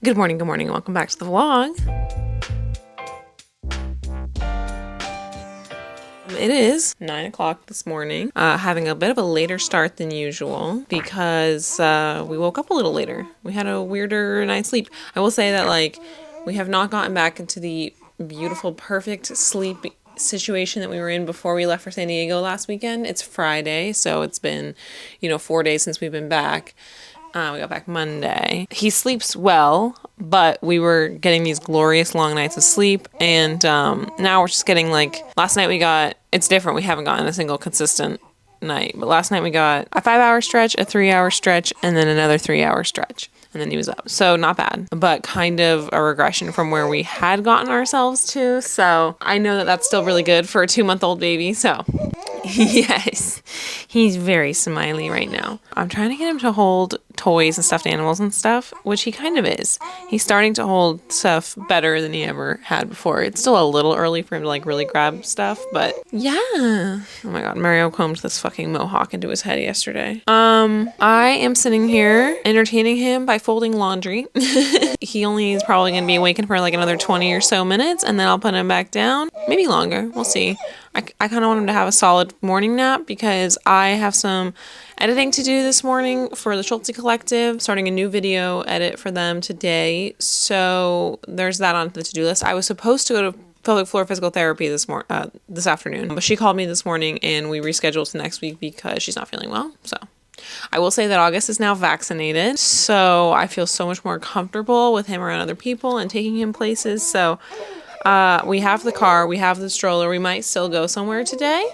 Good morning, and welcome back to the vlog. It is 9 o'clock this morning, having a bit of a later start than usual because we woke up a little later. We had a weirder night's sleep. I will say that, we have not gotten back into the beautiful, perfect sleep situation that we were in before we left for San Diego last weekend. It's Friday, so it's been, 4 days since we've been back. We got back Monday. He sleeps well, but we were getting these glorious long nights of sleep, and now we're just getting, last night it's different. We haven't gotten a single consistent night, but last night we got a 5-hour stretch, a 3-hour stretch, and then another 3-hour stretch. And then he was up. So not bad, but kind of a regression from where we had gotten ourselves to. So I know that that's still really good for a 2-month-old baby. So yes, he's very smiley right now. I'm trying to get him to hold toys and stuffed animals and stuff, which he kind of is. He's starting to hold stuff better than he ever had before. It's still a little early for him to really grab stuff, but yeah. Oh my god, Mario combed this fucking mohawk into his head yesterday. I am sitting here entertaining him by folding laundry. He only is probably going to be awakened for another 20 or so minutes, and then I'll put him back down. Maybe longer. We'll see. I kind of want him to have a solid morning nap because I have some editing to do this morning for the Schulte Collective, starting a new video edit for them today. So there's that on the to-do list. I was supposed to go to pelvic floor physical therapy this afternoon, but she called me this morning and we rescheduled to next week because she's not feeling well. So I will say that August is now vaccinated, so I feel so much more comfortable with him around other people and taking him places. So we have the car, we have the stroller. We might still go somewhere today.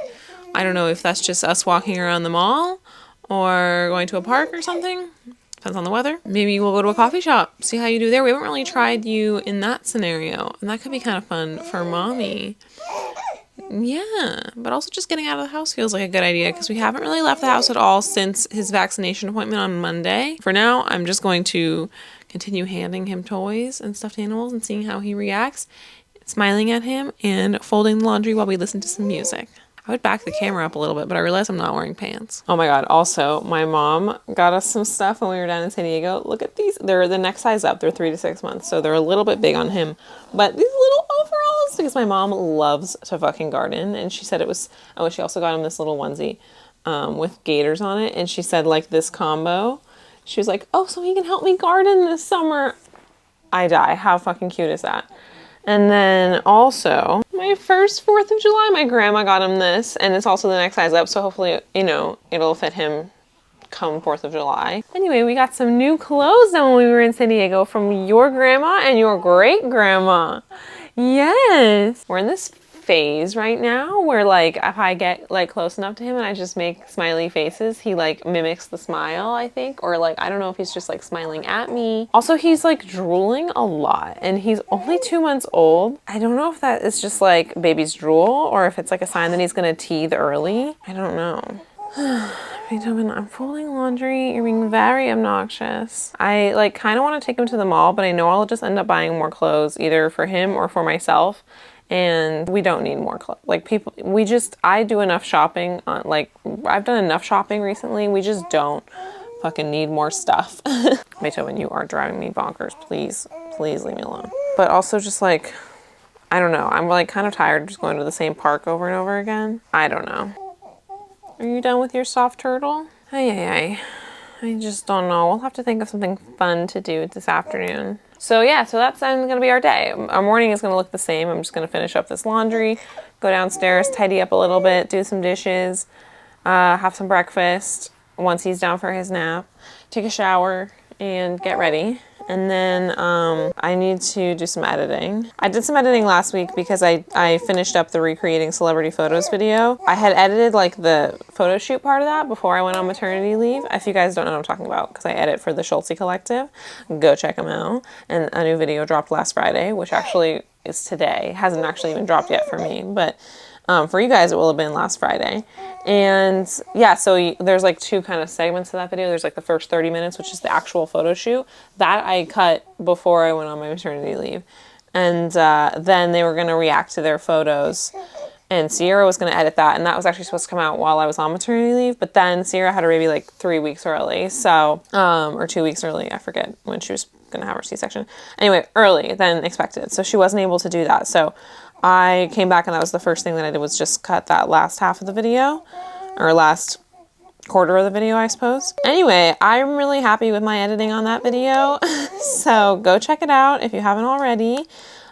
I don't know if that's just us walking around the mall or going to a park or something. Depends on the weather. Maybe we'll go to a coffee shop, see how you do there. We haven't really tried you in that scenario, and that could be kind of fun for mommy. Yeah, but also just getting out of the house feels like a good idea because we haven't really left the house at all since his vaccination appointment on Monday. For now, I'm just going to continue handing him toys and stuffed animals and seeing how he reacts, smiling at him, and folding the laundry while we listen to some music. I would back the camera up a little bit, but I realized I'm not wearing pants. Oh my god, also, my mom got us some stuff when we were down in San Diego. Look at these. They're the next size up. They're 3 to 6 months, so they're a little bit big on him. But these little overalls, because my mom loves to fucking garden, and she said she also got him this little onesie with gators on it, and she said, this combo, she was like, oh, so he can help me garden this summer. I die. How fucking cute is that? And then also, my first 4th of July, my grandma got him this, and it's also the next size up, so hopefully, it'll fit him come 4th of July. Anyway, we got some new clothes when we were in San Diego from your grandma and your great-grandma. Yes! We're in this phase right now where, if I get, close enough to him and I just make smiley faces, he, mimics the smile, I think. Or, I don't know if he's just, smiling at me. Also, he's, drooling a lot. And he's only 2 months old. I don't know if that is just, baby's drool or if it's, a sign that he's gonna teeth early. I don't know. Beethoven, I'm folding laundry. You're being very obnoxious. I, kind of want to take him to the mall, but I know I'll just end up buying more clothes, either for him or for myself. And we don't need more clothes. I do enough shopping I've done enough shopping recently. We just don't fucking need more stuff. Beethoven, you are driving me bonkers. Please leave me alone. But also just I don't know. I'm kind of tired of just going to the same park over and over again. I don't know. Are you done with your soft turtle? I just don't know. We'll have to think of something fun to do this afternoon. So yeah, so that's going to be our day. Our morning is going to look the same. I'm just going to finish up this laundry, go downstairs, tidy up a little bit, do some dishes, have some breakfast once he's down for his nap, take a shower, and get ready. And then I need to do some editing. I did some editing last week because I finished up the recreating celebrity photos video. I had edited the photo shoot part of that before I went on maternity leave. If you guys don't know what I'm talking about, because I edit for the Schulte Collective, go check them out. And a new video dropped last Friday, which actually is today. It hasn't actually even dropped yet for me, but for you guys, it will have been last Friday. And yeah, so there's 2 kind of segments to that video. There's the first 30 minutes, which is the actual photo shoot. That I cut before I went on my maternity leave. And then they were going to react to their photos. And Sierra was going to edit that. And that was actually supposed to come out while I was on maternity leave. But then Sierra had her baby 3 weeks early. So, or 2 weeks early. I forget when she was gonna have her C-section. Anyway, early than expected. So she wasn't able to do that. So I came back and that was the first thing that I did, was just cut that last half of the video, or last quarter of the video, I suppose. Anyway, I'm really happy with my editing on that video. So go check it out if you haven't already.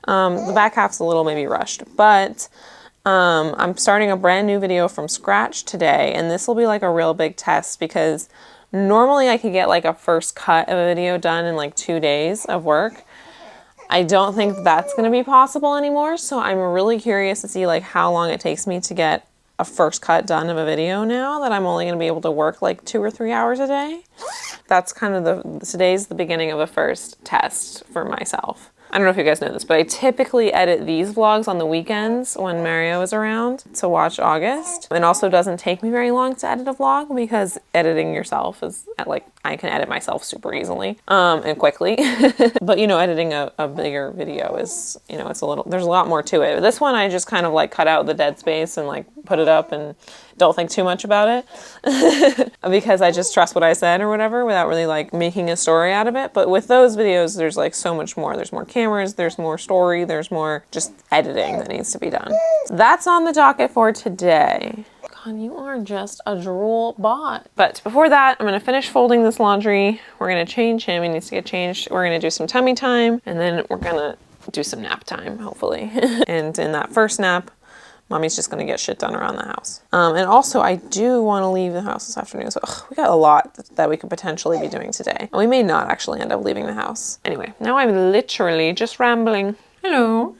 The back half's a little maybe rushed, but I'm starting a brand new video from scratch today, and this will be like a real big test because normally I could get like a first cut of a video done in like 2 days of work. I don't think that's going to be possible anymore, so I'm really curious to see like how long it takes me to get a first cut done of a video now that I'm only going to be able to work like 2 or 3 hours a day. That's kind of today's the beginning of the first test for myself. I don't know if you guys know this, but I typically edit these vlogs on the weekends when Mario is around to watch August. It also doesn't take me very long to edit a vlog because editing yourself is like, I can edit myself super easily and quickly. But you know, editing a bigger video is, you know, there's a lot more to it. This one I just kind of like cut out the dead space and like put it up and don't think too much about it because I just trust what I said or whatever without really like making a story out of it. But with those videos, there's like so much more. There's more cameras, there's more story, there's more just editing that needs to be done. So that's on the docket for today. God, you are just a drool bot. But before that, I'm gonna finish folding this laundry. We're gonna change him, he needs to get changed. We're gonna do some tummy time, and then we're gonna do some nap time, hopefully. And in that first nap, Mommy's just gonna get shit done around the house. And also I do wanna leave the house this afternoon, so we got a lot that we could potentially be doing today. And we may not actually end up leaving the house. Anyway, now I'm literally just rambling. Hello.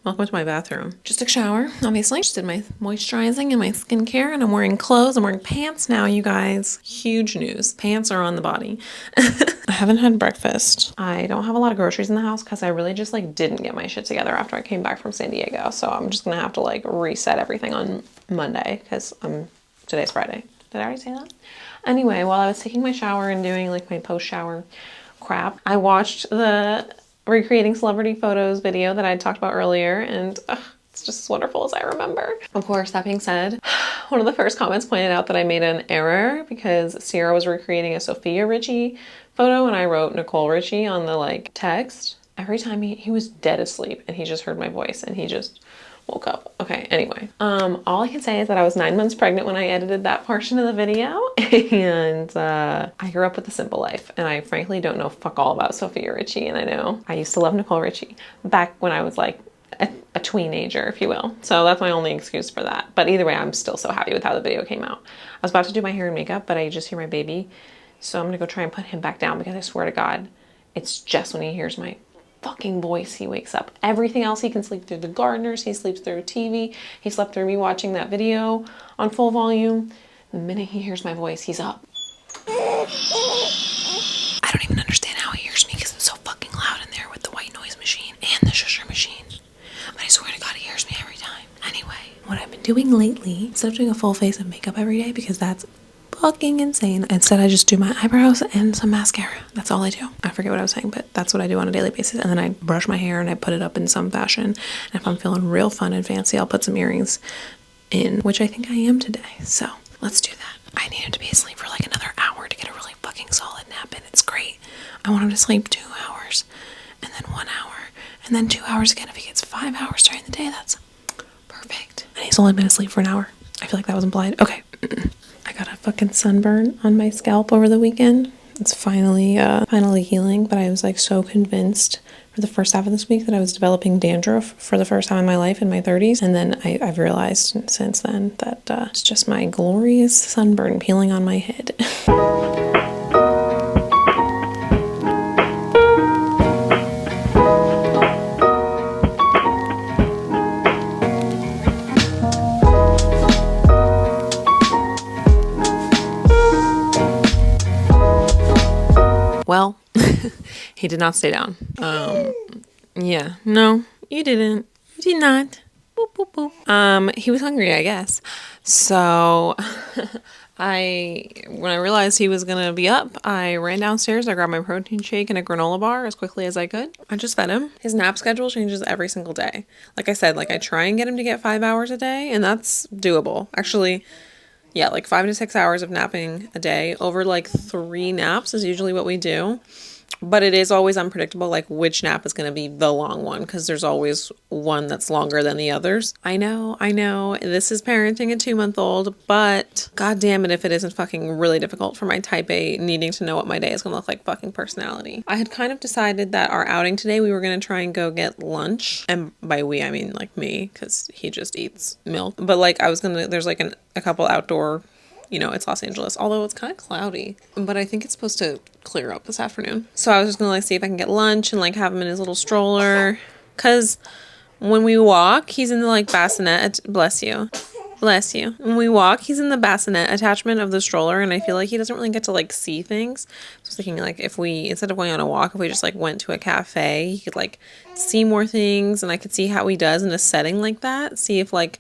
Welcome to my bathroom. Just took a shower, obviously. Just did my moisturizing and my skincare, and I'm wearing clothes. I'm wearing pants now, you guys. Huge news. Pants are on the body. I haven't had breakfast. I don't have a lot of groceries in the house because I really just like didn't get my shit together after I came back from San Diego. So I'm just gonna have to like reset everything on Monday because today's Friday. Did I already say that? Anyway, while I was taking my shower and doing like my post-shower crap, I watched the recreating celebrity photos video that I talked about earlier, and it's just as wonderful as I remember. Of course, that being said, one of the first comments pointed out that I made an error because Sierra was recreating a Sophia Richie photo and I wrote Nicole Richie on the like text. Every time he was dead asleep and he just heard my voice and he just woke up. Okay, anyway. All I can say is that I was 9 months pregnant when I edited that portion of the video, and I grew up with a simple life, and I frankly don't know fuck all about Sophia Richie, and I know I used to love Nicole Richie back when I was like a teenager, if you will. So that's my only excuse for that. But either way, I'm still so happy with how the video came out. I was about to do my hair and makeup, but I just hear my baby, so I'm gonna go try and put him back down because I swear to God, it's just when he hears my fucking voice he wakes up. Everything else he can sleep through the gardeners, he sleeps through TV, he slept through me watching that video on full volume. The minute he hears my voice, he's up. I don't even understand how he hears me because it's so fucking loud in there with the white noise machine and the shusher machine. But I swear to God, he hears me every time. Anyway, what I've been doing lately, instead of doing a full face of makeup every day because that's fucking insane. Instead, I just do my eyebrows and some mascara. That's all I do. I forget what I was saying, but that's what I do on a daily basis. And then I brush my hair and I put it up in some fashion. And if I'm feeling real fun and fancy, I'll put some earrings in, which I think I am today. So let's do that. I need him to be asleep for like another hour to get a really fucking solid nap in. It's great. I want him to sleep 2 hours and then 1 hour and then 2 hours again. If he gets 5 hours during the day, that's perfect. And he's only been asleep for an hour. I feel like that was implied. Okay. I got a fucking sunburn on my scalp over the weekend. It's finally healing, but I was like so convinced for the first half of this week that I was developing dandruff for the first time in my life in my 30s. And then I've realized since then that it's just my glorious sunburn peeling on my head. Well, he did not stay down. Yeah, no, you didn't. You did not. Boop, boop, boop. He was hungry, I guess. So when I realized he was gonna be up, I ran downstairs. I grabbed my protein shake and a granola bar as quickly as I could. I just fed him. His nap schedule changes every single day. Like I said, like I try and get him to get 5 hours a day, and that's doable. Actually, yeah, like 5 to 6 hours of napping a day over like 3 naps is usually what we do. But it is always unpredictable, like which nap is going to be the long one, because there's always one that's longer than the others. I know. This is parenting a 2-month-old, but god damn it if it isn't fucking really difficult for my type A needing to know what my day is going to look like fucking personality. I had kind of decided that our outing today, we were going to try and go get lunch. And by we, I mean like me, because he just eats milk. But like I was going to, there's like a couple outdoor, you know, it's Los Angeles, although it's kind of cloudy, but I think it's supposed to clear up this afternoon. So I was just gonna like see if I can get lunch and like have him in his little stroller, because when we walk, he's in the like bassinet, bless you. When we walk, he's in the bassinet attachment of the stroller, and I feel like he doesn't really get to like see things. So I was thinking like if we, instead of going on a walk, if we just like went to a cafe, he could like see more things, and I could see how he does in a setting like that. See if like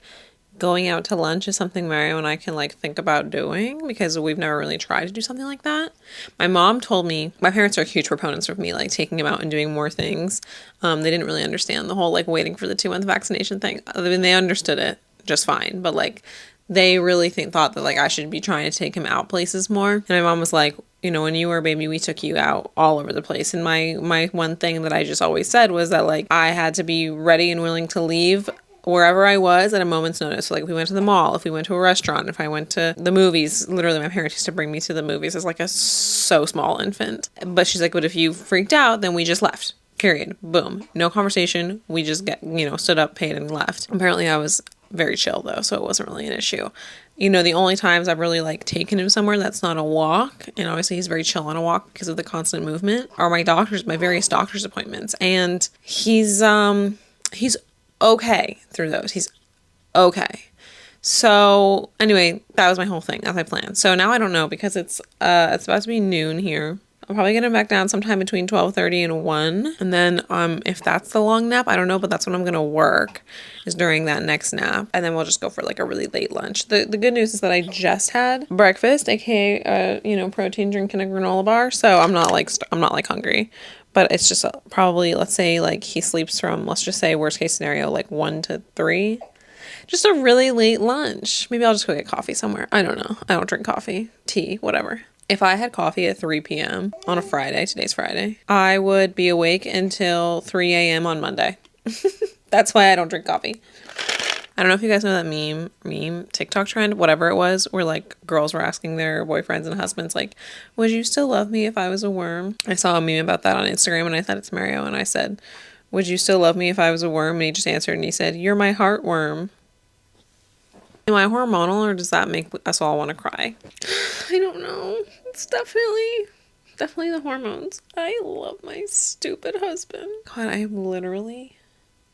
going out to lunch is something Mario and I can like think about doing, because we've never really tried to do something like that. My mom told me, my parents are huge proponents of me like taking him out and doing more things. They didn't really understand the whole like waiting for the 2-month vaccination thing. I mean, they understood it just fine, but like they really thought that like I should be trying to take him out places more. And my mom was like, you know, when you were a baby, we took you out all over the place. And my one thing that I just always said was that like I had to be ready and willing to leave wherever I was at a moment's notice. So like if we went to the mall, if we went to a restaurant, if I went to the movies, literally my parents used to bring me to the movies as like a so small infant. But she's like, but if you freaked out, then we just left. Period. Boom. No conversation. We just stood up, paid, and left. Apparently I was very chill though, so it wasn't really an issue. You know, the only times I've really like taken him somewhere that's not a walk, and obviously he's very chill on a walk because of the constant movement, are my various doctor's appointments. And he's okay through those. He's okay. So anyway, that was my whole thing. That's my plan. So now I don't know, because it's about to be noon here. I'm probably gonna back down sometime between 12:30 and 1. And then if that's the long nap, I don't know, but that's when I'm gonna work, is during that next nap. And then we'll just go for like a really late lunch. The good news is that I just had breakfast, aka protein drink and a granola bar. So I'm not like hungry. But it's just probably, let's say, like he sleeps from, let's just say worst case scenario, like 1 to 3. Just a really late lunch. Maybe I'll just go get coffee somewhere. I don't know. I don't drink coffee, tea, whatever. If I had coffee at 3 p.m. on a Friday, today's Friday, I would be awake until 3 a.m. on Monday. That's why I don't drink coffee. I don't know if you guys know that meme, TikTok trend, whatever it was, where like girls were asking their boyfriends and husbands, like, would you still love me if I was a worm? I saw a meme about that on Instagram, and I thought it's Mario, and I said, would you still love me if I was a worm? And he just answered, and he said, you're my heartworm. Am I hormonal, or does that make us all want to cry? I don't know. It's definitely the hormones. I love my stupid husband. God, I am literally...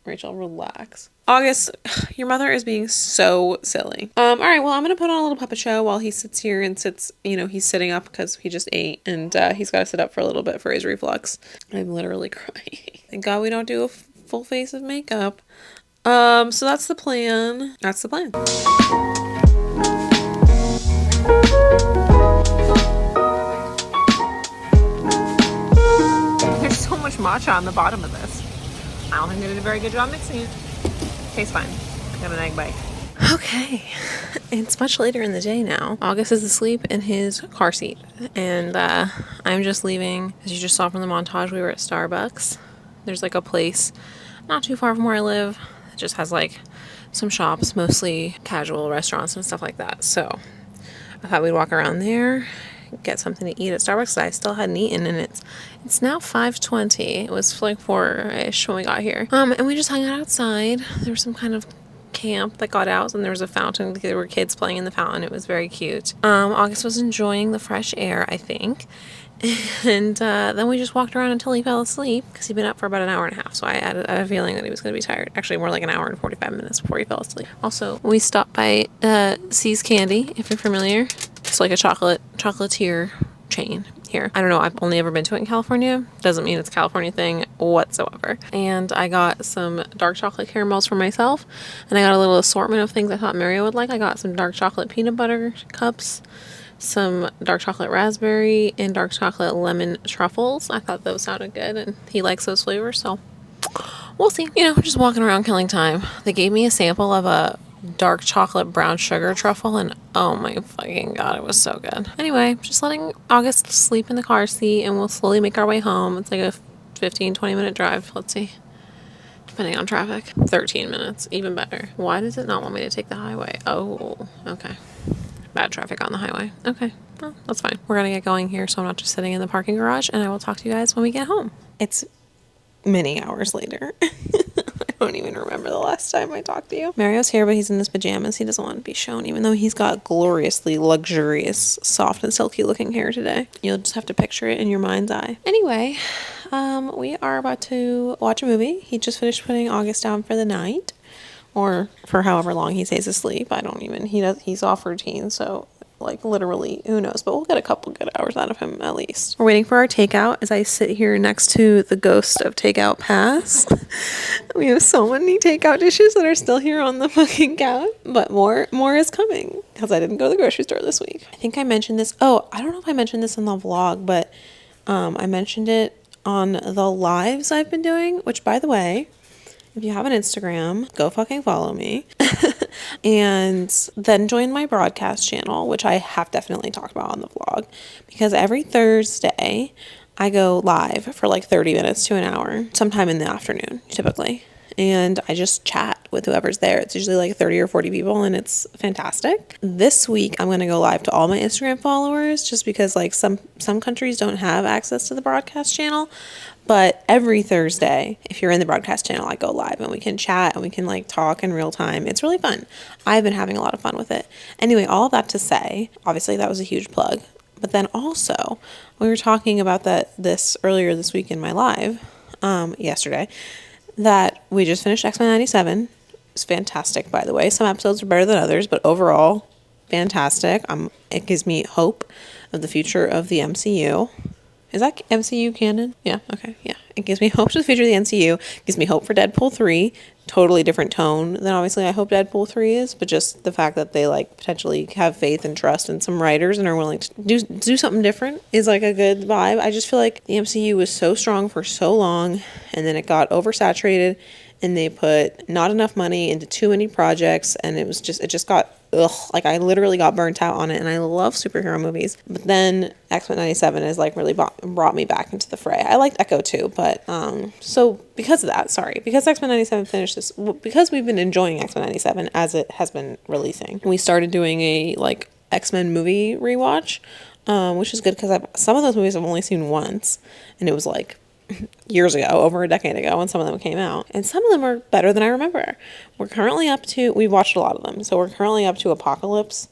Rachel, relax. August, your mother is being so silly. All right, well, I'm gonna put on a little puppet show while he sits here and he's sitting up because he just ate, and he's got to sit up for a little bit for his reflux. I'm literally crying. Thank God we don't do a full face of makeup. So that's the plan. There's so much matcha on the bottom of this. I don't think they did a very good job mixing it. Tastes fine. Got an egg bite. Okay, it's much later in the day now. August is asleep in his car seat, and I'm just leaving. As you just saw from the montage, we were at Starbucks. There's like a place not too far from where I live. It just has like some shops, mostly casual restaurants and stuff like that. So I thought we'd walk around there, get something to eat at Starbucks. I still hadn't eaten, and it's now 5:20. It was like 4-ish when we got here. And we just hung out outside. There was some kind of camp that got out, and there was a fountain. There were kids playing in the fountain. It was very cute. August was enjoying the fresh air, I think. And then we just walked around until he fell asleep, because he'd been up for about an hour and a half. So I had a feeling that he was going to be tired. Actually, more like an hour and 45 minutes before he fell asleep. Also, we stopped by C's Candy, if you're familiar. It's like a chocolatier chain here. I don't know. I've only ever been to it in California. Doesn't mean it's a California thing whatsoever. And I got some dark chocolate caramels for myself. And I got a little assortment of things I thought Mario would like. I got some dark chocolate peanut butter cups, some dark chocolate raspberry, and dark chocolate lemon truffles. I thought those sounded good, and he likes those flavors, so we'll see. Just walking around killing time. They gave me a sample of a dark chocolate brown sugar truffle, and oh my fucking god, it was so good. Anyway, just letting August sleep in the car seat, and we'll slowly make our way home. It's like a 15-20 minute drive. Let's see, depending on traffic. 13 minutes, even better. Why does it not want me to take the highway? Oh, okay. Bad traffic on the highway. Okay, well, that's fine. We're gonna get going here, so I'm not just sitting in the parking garage, and I will talk to you guys when we get home. It's many hours later. I don't even remember the last time I talked to you. Mario's here, but he's in his pajamas. He doesn't want to be shown, even though he's got gloriously luxurious, soft and silky looking hair today. You'll just have to picture it in your mind's eye. Anyway, we are about to watch a movie. He just finished putting August down for the night, or for however long he stays asleep. He's off routine, so like literally who knows, but we'll get a couple good hours out of him at least. We're waiting for our takeout as I sit here next to the ghost of Takeout Pass. We have so many takeout dishes that are still here on the fucking couch, but more is coming because I didn't go to the grocery store this week. I think I mentioned this. Oh, I don't know if I mentioned this in the vlog, but I mentioned it on the lives I've been doing, which by the way, if you have an Instagram, go fucking follow me. And then join my broadcast channel, which I have definitely talked about on the vlog, because every Thursday I go live for like 30 minutes to an hour, sometime in the afternoon, typically. And I just chat with whoever's there. It's usually like 30 or 40 people, and it's fantastic. This week, I'm going to go live to all my Instagram followers, just because like some countries don't have access to the broadcast channel. But every Thursday, if you're in the broadcast channel, I go live and we can chat and we can like talk in real time. It's really fun. I've been having a lot of fun with it. Anyway, all of that to say, obviously that was a huge plug. But then also, we were talking about this earlier this week in my live, yesterday, that we just finished X-Men 97. It's fantastic, by the way. Some episodes are better than others, but overall, fantastic. It gives me hope of the future of the MCU. Is that MCU canon? Yeah, okay, yeah. It gives me hope for the future of the MCU. It gives me hope for Deadpool 3. Totally different tone than obviously I hope Deadpool 3 is, but just the fact that they like potentially have faith and trust in some writers and are willing to do something different is like a good vibe. I just feel like the MCU was so strong for so long, and then it got oversaturated, and they put not enough money into too many projects, and it just got like I literally got burnt out on it. And I love superhero movies, but then X-Men 97 has like really brought me back into the fray. I liked Echo too, but so because of that, because X-Men 97 finished this, because we've been enjoying X-Men 97 as it has been releasing, we started doing a like X-Men movie rewatch, which is good because some of those movies I've only seen once, and it was like years ago, over a decade ago, when some of them came out, and some of them are better than I remember. We've watched a lot of them, so we're currently up to Apocalypse,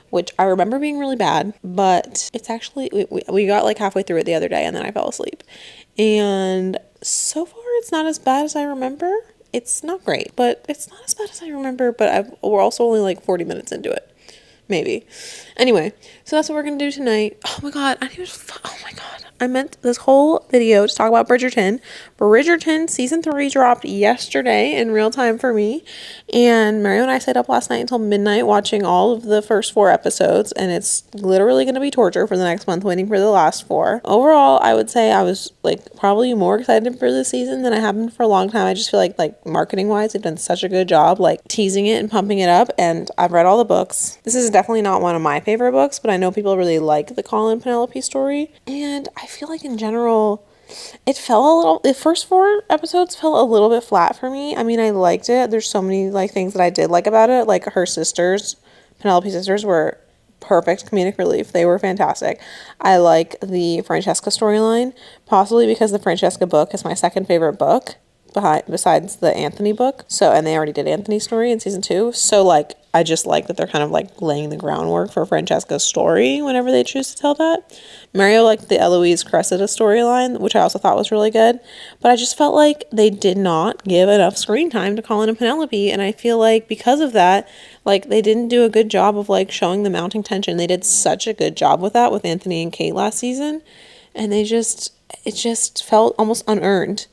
which I remember being really bad, but it's actually, we got like halfway through it the other day, and then I fell asleep, and so far it's not as bad as I remember. It's not great, but it's not as bad as I remember, but we're also only like 40 minutes into it. Maybe. Anyway, so that's what we're going to do tonight. Oh my god, I meant this whole video to talk about Bridgerton. Bridgerton season 3 dropped yesterday in real time for me. And Mario and I stayed up last night until midnight watching all of the first 4 episodes. And it's literally going to be torture for the next month waiting for the last 4. Overall, I would say I was like probably more excited for this season than I have been for a long time. I just feel like marketing wise, they've done such a good job like teasing it and pumping it up. And I've read all the books. This is definitely not one of my favorite books, but I know people really like the Colin Penelope story. And I feel like in general, the first 4 episodes felt a little bit flat for me. I mean, I liked it. There's so many like things that I did like about it. Like her sisters, Penelope's sisters, were perfect comedic relief. They were fantastic. I like the Francesca storyline, possibly because the Francesca book is my second favorite book besides the Anthony book. So, and they already did Anthony's story in season 2. So like, I just like that they're kind of like laying the groundwork for Francesca's story whenever they choose to tell that. Mario liked the Eloise Cressida storyline, which I also thought was really good. But I just felt like they did not give enough screen time to Colin and Penelope. And I feel like because of that, like they didn't do a good job of like showing the mounting tension. They did such a good job with that with Anthony and Kate last season. And it just felt almost unearned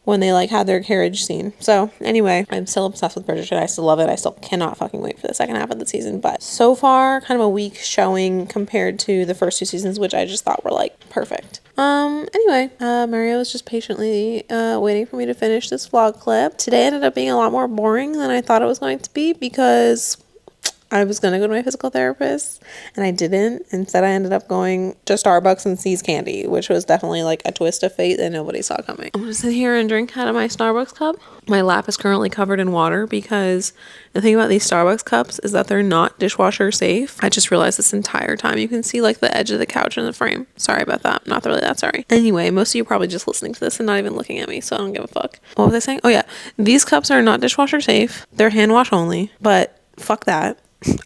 when they like had their carriage scene. So anyway, I'm still obsessed with Bridgerton. I still love it. I still cannot fucking wait for the second half of the season. But so far, kind of a weak showing compared to the first 2 seasons, which I just thought were like perfect. Anyway, Mario was just patiently waiting for me to finish this vlog clip. Today ended up being a lot more boring than I thought it was going to be because I was going to go to my physical therapist and I didn't. Instead, I ended up going to Starbucks and See's Candy, which was definitely like a twist of fate that nobody saw coming. I'm going to sit here and drink out of my Starbucks cup. My lap is currently covered in water because the thing about these Starbucks cups is that they're not dishwasher safe. I just realized this entire time. You can see like the edge of the couch in the frame. Sorry about that. Not really that sorry. Anyway, most of you are probably just listening to this and not even looking at me, so I don't give a fuck. What was I saying? Oh yeah, these cups are not dishwasher safe. They're hand wash only, but fuck that.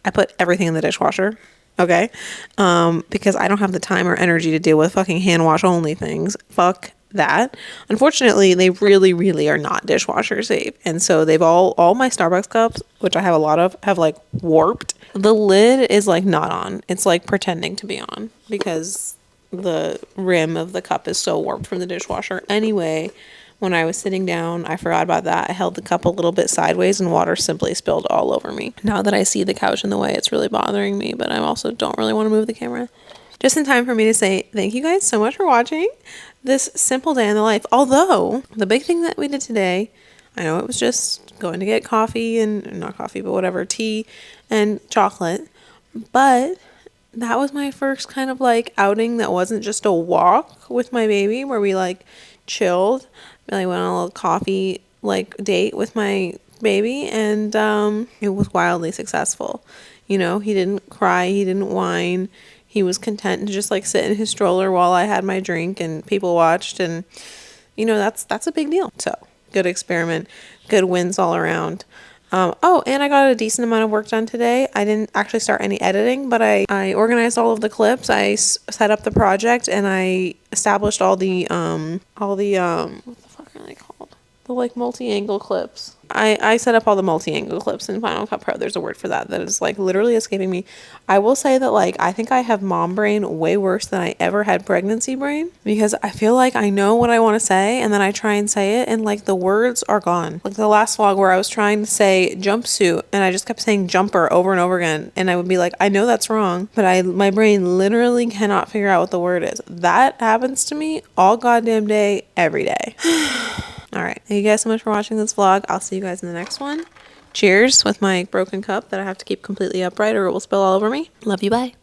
I put everything in the dishwasher, okay? Because I don't have the time or energy to deal with fucking hand wash only things. Fuck that. Unfortunately, they really, really are not dishwasher safe. And so they've all my Starbucks cups, which I have a lot of, have like warped. The lid is like not on. It's like pretending to be on because the rim of the cup is so warped from the dishwasher. Anyway, when I was sitting down, I forgot about that. I held the cup a little bit sideways and water simply spilled all over me. Now that I see the couch in the way, it's really bothering me, but I also don't really want to move the camera. Just in time for me to say thank you guys so much for watching this simple day in the life. Although, the big thing that we did today, I know it was just going to get coffee and, not coffee, but whatever, tea and chocolate, but that was my first kind of like outing that wasn't just a walk with my baby where we like chilled. I went on a little coffee like date with my baby and it was wildly successful. You know, he didn't cry, he didn't whine. He was content to just like sit in his stroller while I had my drink and people watched, and you know, that's a big deal. So, good experiment, good wins all around. Oh, and I got a decent amount of work done today. I didn't actually start any editing, but I organized all of the clips. I set up the project and I established all the what the fuck are they called? The like multi-angle clips. I set up all the multi-angle clips in Final Cut Pro. There's a word for that is like literally escaping me. I will say that like I think I have mom brain way worse than I ever had pregnancy brain because I feel like I know what I want to say and then I try and say it and like the words are gone. Like the last vlog where I was trying to say jumpsuit and I just kept saying jumper over and over again and I would be like, I know that's wrong, but my brain literally cannot figure out what the word is. That happens to me all goddamn day, every day. All right. Thank you guys so much for watching this vlog. I'll see you guys in the next one. Cheers with my broken cup that I have to keep completely upright or it will spill all over me. Love you. Bye.